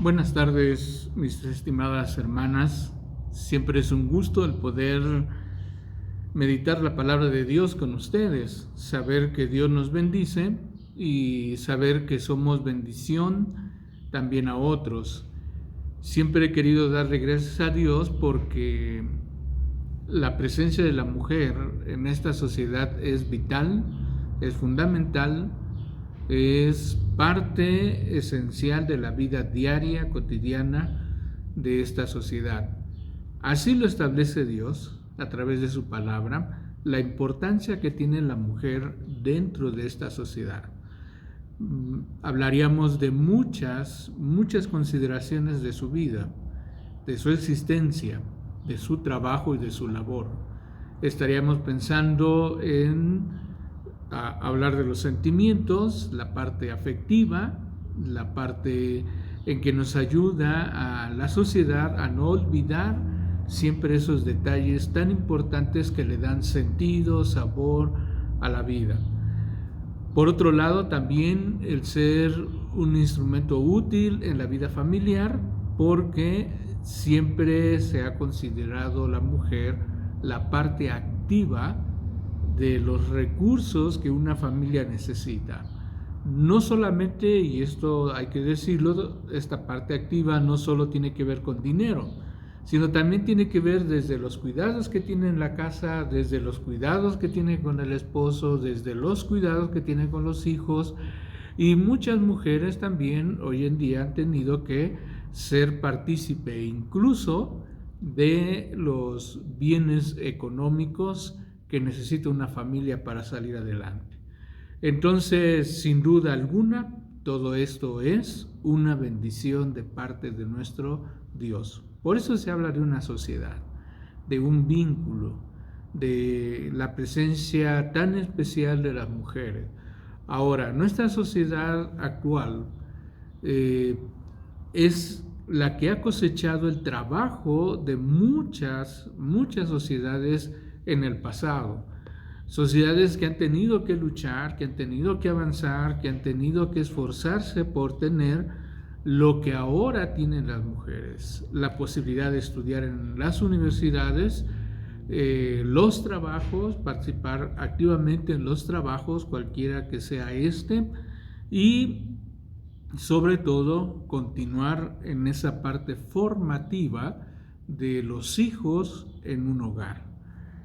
Buenas tardes, mis estimadas hermanas. Siempre es un gusto el poder meditar la palabra de Dios con ustedes, saber que Dios nos bendice y saber que somos bendición también a otros. Siempre he querido darle gracias a Dios porque la presencia de la mujer en esta sociedad es vital, es fundamental, es parte esencial de la vida diaria, cotidiana de esta sociedad. Así lo establece Dios a través de su palabra, la importancia que tiene la mujer dentro de esta sociedad. Hablaríamos de muchas consideraciones de su vida, de su existencia, de su trabajo y de su labor. Estaríamos pensando en hablar de los sentimientos, la parte afectiva, la parte en que nos ayuda a la sociedad a no olvidar siempre esos detalles tan importantes que le dan sentido, sabor a la vida. Por otro lado, también el ser un instrumento útil en la vida familiar, porque siempre se ha considerado la mujer la parte activa de los recursos que una familia necesita. No solamente, y esto hay que decirlo, esta parte activa no solo tiene que ver con dinero, sino también tiene que ver desde los cuidados que tiene en la casa, desde los cuidados que tiene con el esposo, desde los cuidados que tiene con los hijos. Y muchas mujeres también hoy en día han tenido que ser partícipe incluso de los bienes económicos que necesita una familia para salir adelante. Entonces, sin duda alguna, todo esto es una bendición de parte de nuestro Dios. Por eso se habla de una sociedad, de un vínculo, de la presencia tan especial de las mujeres. Ahora, nuestra sociedad actual es la que ha cosechado el trabajo de muchas sociedades en el pasado. Sociedades que han tenido que luchar, que han tenido que avanzar, que han tenido que esforzarse por tener lo que ahora tienen las mujeres, la posibilidad de estudiar en las universidades, los trabajos, participar activamente en los trabajos, cualquiera que sea y sobre todo continuar en esa parte formativa de los hijos en un hogar.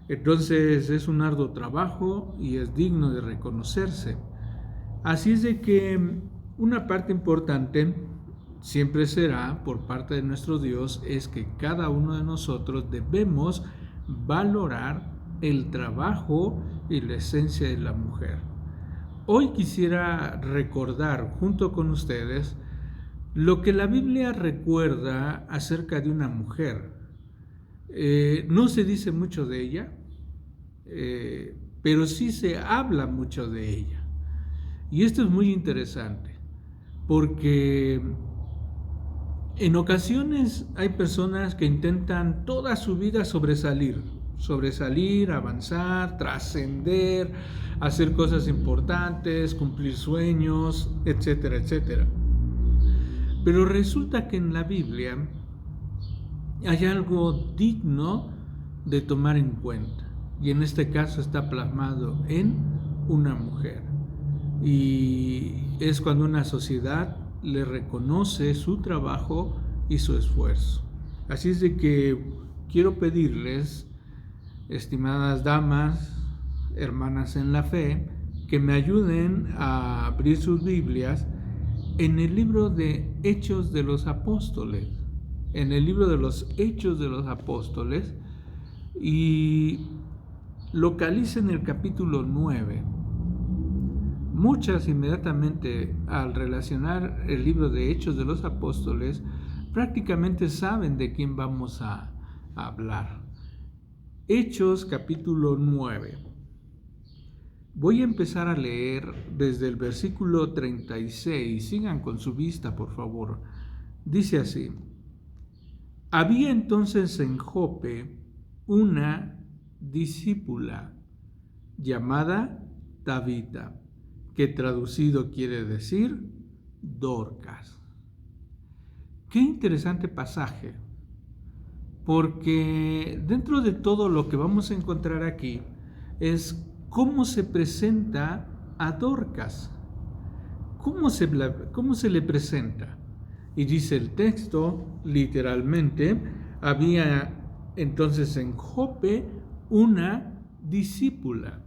Entonces es un arduo trabajo y es digno de reconocerse. Así es de que una parte importante siempre será por parte de nuestro Dios es que cada uno de nosotros debemos valorar el trabajo y la esencia de la mujer. Hoy quisiera recordar junto con ustedes lo que la Biblia recuerda acerca de una mujer. No se dice mucho de ella, pero sí se habla mucho de ella. Y esto es muy interesante, porque en ocasiones hay personas que intentan toda su vida sobresalir, avanzar, trascender, hacer cosas importantes, cumplir sueños, etcétera, etcétera. Pero resulta que en la Biblia hay algo digno de tomar en cuenta, y en este caso está plasmado en una mujer. Y es cuando una sociedad le reconoce su trabajo y su esfuerzo. Así es de que quiero pedirles, estimadas damas, hermanas en la fe, que me ayuden a abrir sus Biblias en el libro de Hechos de los Apóstoles. En el libro de los Hechos de los Apóstoles, y localicen el capítulo 9. Muchas inmediatamente al relacionar el libro de Hechos de los Apóstoles prácticamente saben de quién vamos a hablar. Hechos capítulo 9. Voy a empezar a leer desde el versículo 36. Sigan con su vista, por favor. Dice así: había entonces en Jope una discípula llamada Tabita, que traducido quiere decir Dorcas, Qué interesante pasaje, porque dentro de todo lo que vamos a encontrar aquí es cómo se presenta a Dorcas. ¿Cómo se le presenta? Y dice el texto, literalmente, había entonces en Jope una discípula,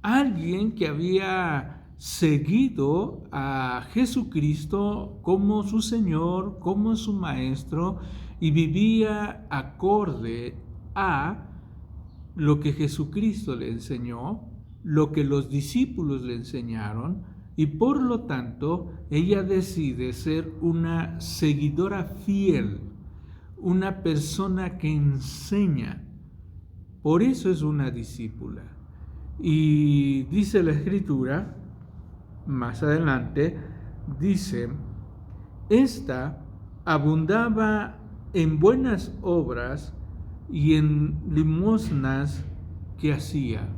alguien que había seguido a Jesucristo como su Señor, como su Maestro, y vivía acorde a lo que Jesucristo le enseñó, lo que los discípulos le enseñaron, y por lo tanto ella decide ser una seguidora fiel, una persona que enseña. Por eso es una discípula. Y dice la Escritura, más adelante, dice, esta abundaba en buenas obras y en limosnas que hacía.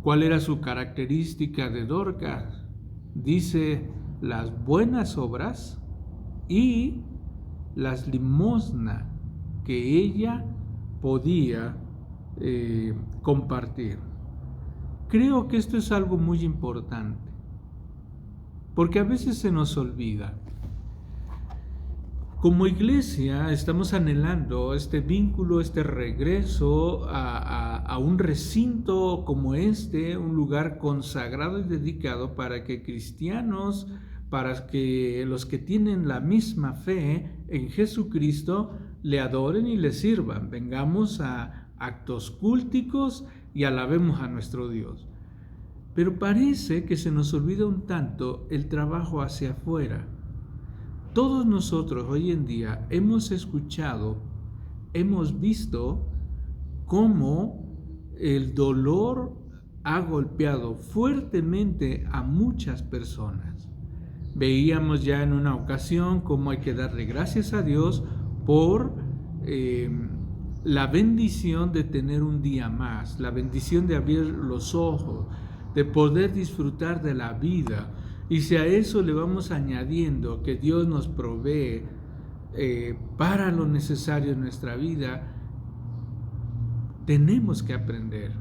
¿Cuál era su característica de Dorcas? Dice las buenas obras y las limosnas que ella podía compartir. Creo que esto es algo muy importante, porque a veces se nos olvida. Como iglesia estamos anhelando este vínculo, este regreso a un recinto como este, un lugar consagrado y dedicado para que cristianos, para que los que tienen la misma fe en Jesucristo le adoren y le sirvan. Vengamos a actos cúlticos y alabemos a nuestro Dios. Pero parece que se nos olvida un tanto el trabajo hacia afuera. Todos nosotros hoy en día hemos escuchado, hemos visto cómo el dolor ha golpeado fuertemente a muchas personas. Veíamos ya en una ocasión cómo hay que darle gracias a Dios por la bendición de tener un día más, la bendición de abrir los ojos, de poder disfrutar de la vida. Y si a eso le vamos añadiendo que Dios nos provee para lo necesario en nuestra vida, tenemos que aprender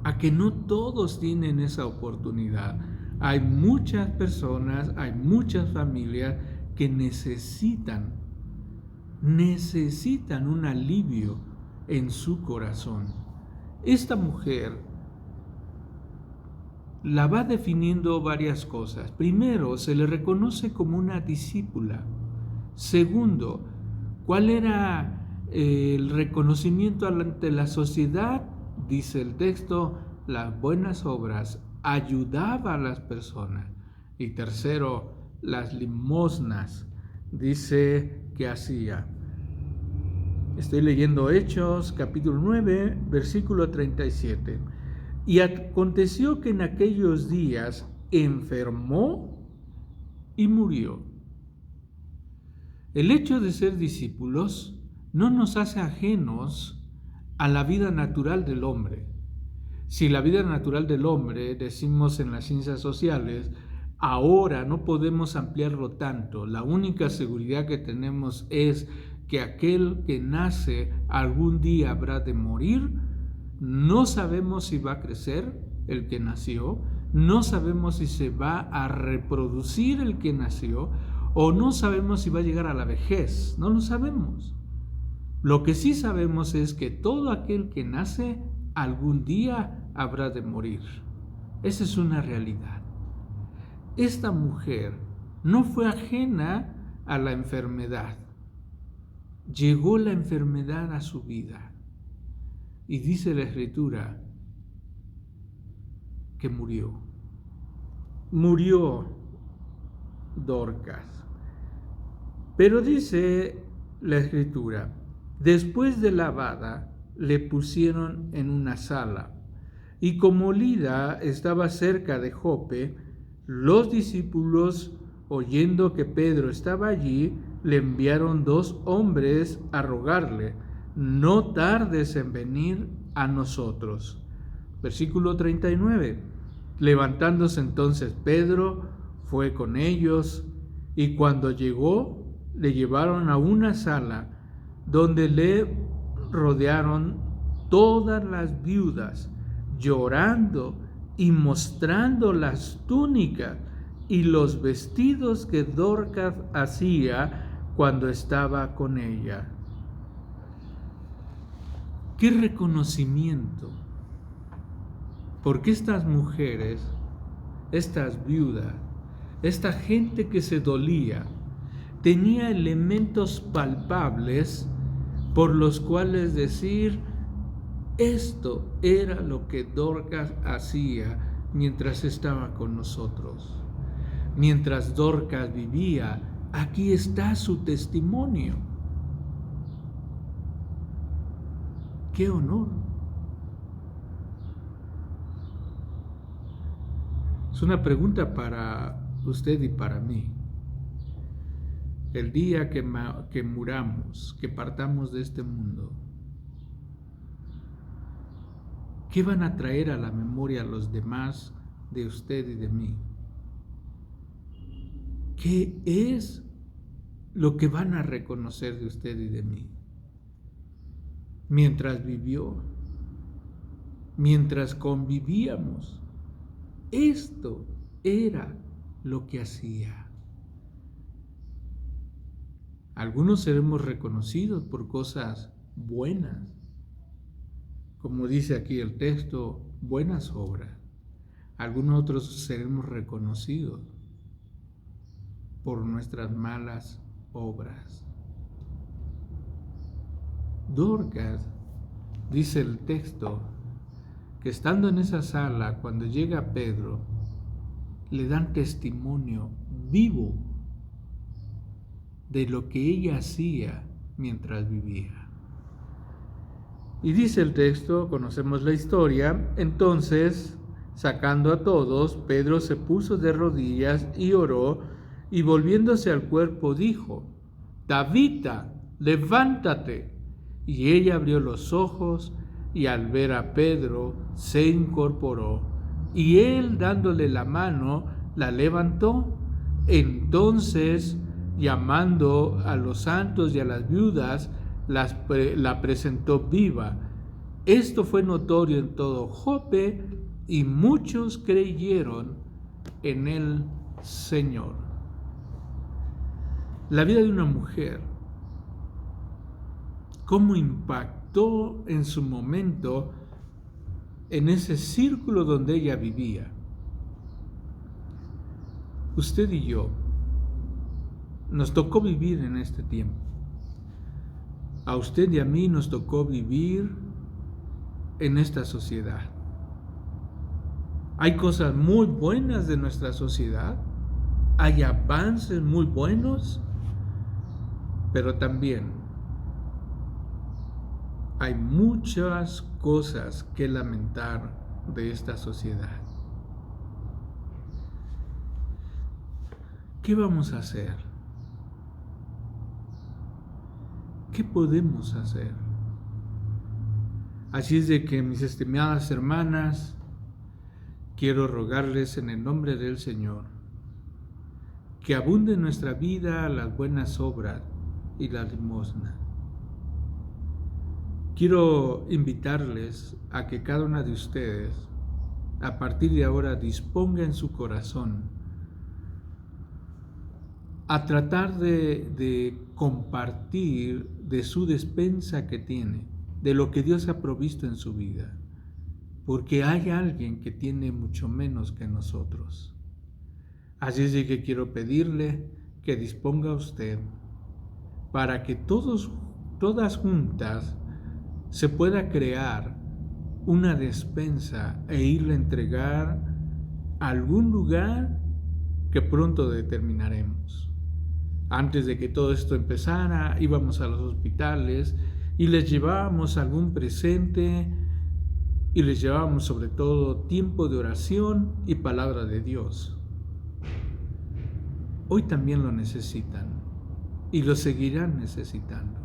a que no todos tienen esa oportunidad. Hay muchas personas, hay muchas familias que necesitan un alivio en su corazón. Esta mujer la va definiendo varias cosas. Primero, se le reconoce como una discípula. Segundo, ¿cuál era el reconocimiento ante la sociedad? Dice el texto, las buenas obras, ayudaba a las personas. Y tercero, las limosnas, dice que hacía. Estoy leyendo Hechos, capítulo 9, versículo 37. Y aconteció que en aquellos días enfermó y murió. El hecho de ser discípulos no nos hace ajenos a la vida natural del hombre. Si la vida natural del hombre, decimos en las ciencias sociales, ahora no podemos ampliarlo tanto. La única seguridad que tenemos es que aquel que nace algún día habrá de morir. No sabemos si va a crecer el que nació, no sabemos si se va a reproducir el que nació, o no sabemos si va a llegar a la vejez, no lo sabemos. Lo que sí sabemos es que todo aquel que nace algún día habrá de morir. Esa es una realidad. Esta mujer no fue ajena a la enfermedad. Llegó la enfermedad a su vida. Y dice la Escritura que murió. Murió Dorcas. Pero dice la Escritura, después de lavada, le pusieron en una sala. Y como Lida estaba cerca de Jope, los discípulos, oyendo que Pedro estaba allí, le enviaron 2 hombres a rogarle, no tardes en venir a nosotros. Versículo 39. Levantándose entonces Pedro, fue con ellos, Y cuando llegó, le llevaron a una sala donde le rodearon todas las viudas, llorando y mostrando las túnicas y los vestidos que Dorcas hacía cuando estaba con ella. ¡Qué reconocimiento! Porque estas mujeres, estas viudas, esta gente que se dolía, tenía elementos palpables por los cuales decir: esto era lo que Dorcas hacía mientras estaba con nosotros. Mientras Dorcas vivía, aquí está su testimonio. ¡Qué honor! Es una pregunta para usted y para mí. El día que muramos, que partamos de este mundo, ¿qué van a traer a la memoria los demás de usted y de mí? ¿Qué es lo que van a reconocer de usted y de mí? Mientras vivió, mientras convivíamos, esto era lo que hacía. Algunos seremos reconocidos por cosas buenas, como dice aquí el texto, buenas obras. Algunos otros seremos reconocidos por nuestras malas obras. Dorcas, dice el texto, que estando en esa sala, cuando llega Pedro, le dan testimonio vivo de lo que ella hacía mientras vivía. Y dice el texto, conocemos la historia, entonces, sacando a todos, Pedro se puso de rodillas y oró, y volviéndose al cuerpo dijo: Tabita, levántate. Y ella abrió los ojos, y al ver a Pedro se incorporó, y él, dándole la mano, la levantó. Entonces, llamando a los santos y a las viudas, la presentó viva. Esto fue notorio en todo Jope, y muchos creyeron en el Señor. La vida de una mujer, cómo impactó en su momento en ese círculo donde ella vivía. Usted y yo nos tocó vivir en este tiempo. A usted y a mí nos tocó vivir en esta sociedad. Hay cosas muy buenas de nuestra sociedad, hay avances muy buenos, pero también hay muchas cosas que lamentar de esta sociedad. ¿Qué vamos a hacer? ¿Qué podemos hacer? Así es de que, mis estimadas hermanas, quiero rogarles en el nombre del Señor que abunde en nuestra vida las buenas obras y la limosna. Quiero invitarles a que cada una de ustedes, a partir de ahora, disponga en su corazón a tratar de compartir de su despensa que tiene, de lo que Dios ha provisto en su vida, porque hay alguien que tiene mucho menos que nosotros. Así es de que quiero pedirle que disponga usted para que todas juntas se pueda crear una despensa e irla a entregar a algún lugar que pronto determinaremos. Antes de que todo esto empezara, íbamos a los hospitales y les llevábamos algún presente y les llevábamos sobre todo tiempo de oración y palabra de Dios. Hoy también lo necesitan y lo seguirán necesitando.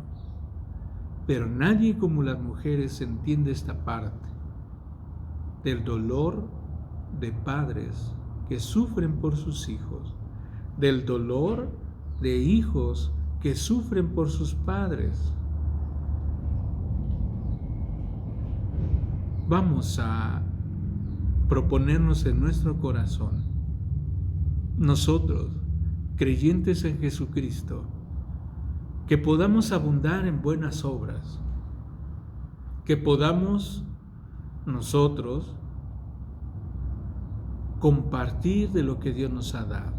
Pero nadie como las mujeres entiende esta parte del dolor de padres que sufren por sus hijos, del dolor de hijos que sufren por sus padres. Vamos a proponernos en nuestro corazón, nosotros, creyentes en Jesucristo, que podamos abundar en buenas obras, que podamos nosotros compartir de lo que Dios nos ha dado.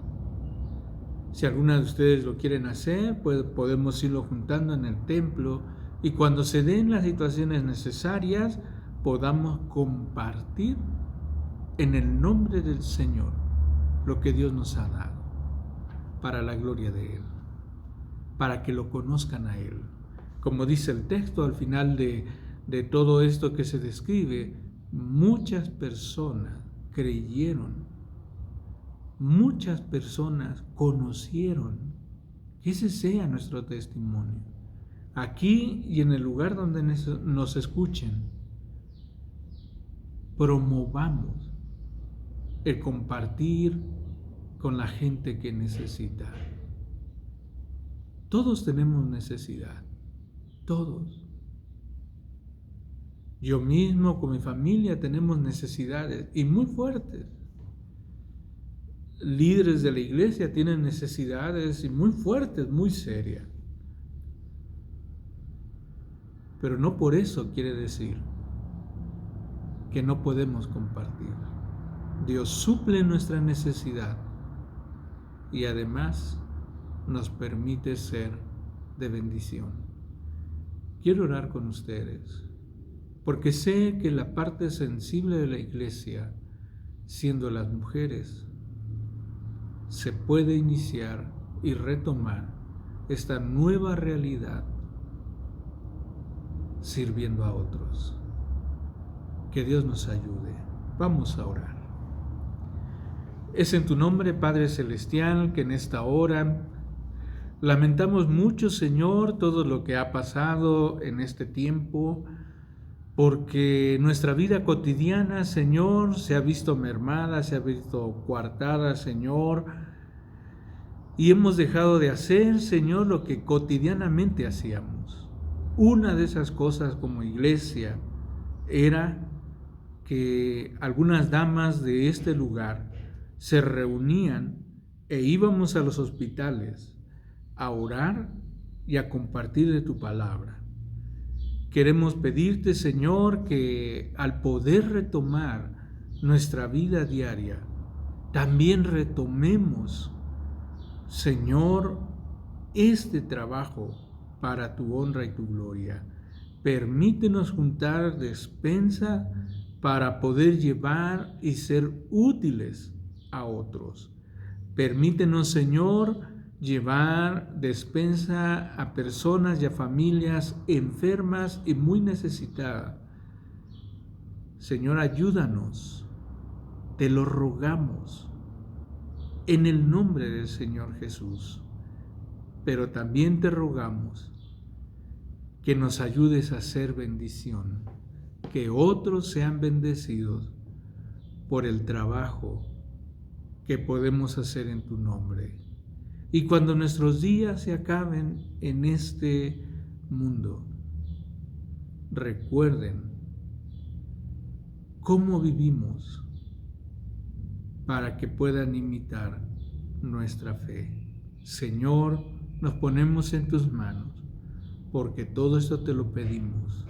Si alguna de ustedes lo quieren hacer, pues podemos irlo juntando en el templo y cuando se den las situaciones necesarias, podamos compartir en el nombre del Señor lo que Dios nos ha dado para la gloria de Él, para que lo conozcan a Él. Como dice el texto al final de todo esto que se describe, muchas personas creyeron, muchas personas conocieron. Que ese sea nuestro testimonio, aquí y en el lugar donde nos escuchen. Promovamos el compartir con la gente que necesita. Todos tenemos necesidad, todos. Yo mismo con mi familia tenemos necesidades y muy fuertes. Líderes de la iglesia tienen necesidades y muy fuertes, muy serias. Pero no por eso quiere decir que no podemos compartir. Dios suple nuestra necesidad y además nos permite ser de bendición. Quiero orar con ustedes, porque sé que la parte sensible de la iglesia, siendo las mujeres, se puede iniciar y retomar esta nueva realidad sirviendo a otros. Que Dios nos ayude. Vamos a orar. Es en tu nombre, Padre Celestial, que en esta hora lamentamos mucho, Señor, todo lo que ha pasado en este tiempo, porque nuestra vida cotidiana, Señor, se ha visto mermada, se ha visto coartada, Señor, y hemos dejado de hacer, Señor, lo que cotidianamente hacíamos. Una de esas cosas como iglesia era que algunas damas de este lugar se reunían e íbamos a los hospitales a orar y a compartir de tu palabra. Queremos pedirte, Señor, que al poder retomar nuestra vida diaria, también retomemos, Señor, este trabajo para tu honra y tu gloria. Permítenos juntar despensa para poder llevar y ser útiles a otros. Permítenos, Señor, llevar despensa a personas y a familias enfermas y muy necesitadas. Señor, ayúdanos, te lo rogamos, en el nombre del Señor Jesús. Pero también te rogamos que nos ayudes a ser bendición, que otros sean bendecidos por el trabajo que podemos hacer en tu nombre. Y cuando nuestros días se acaben en este mundo, recuerden cómo vivimos para que puedan imitar nuestra fe. Señor, nos ponemos en tus manos, porque todo esto te lo pedimos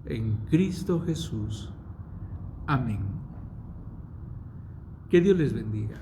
en Cristo Jesús. Amén. Que Dios les bendiga.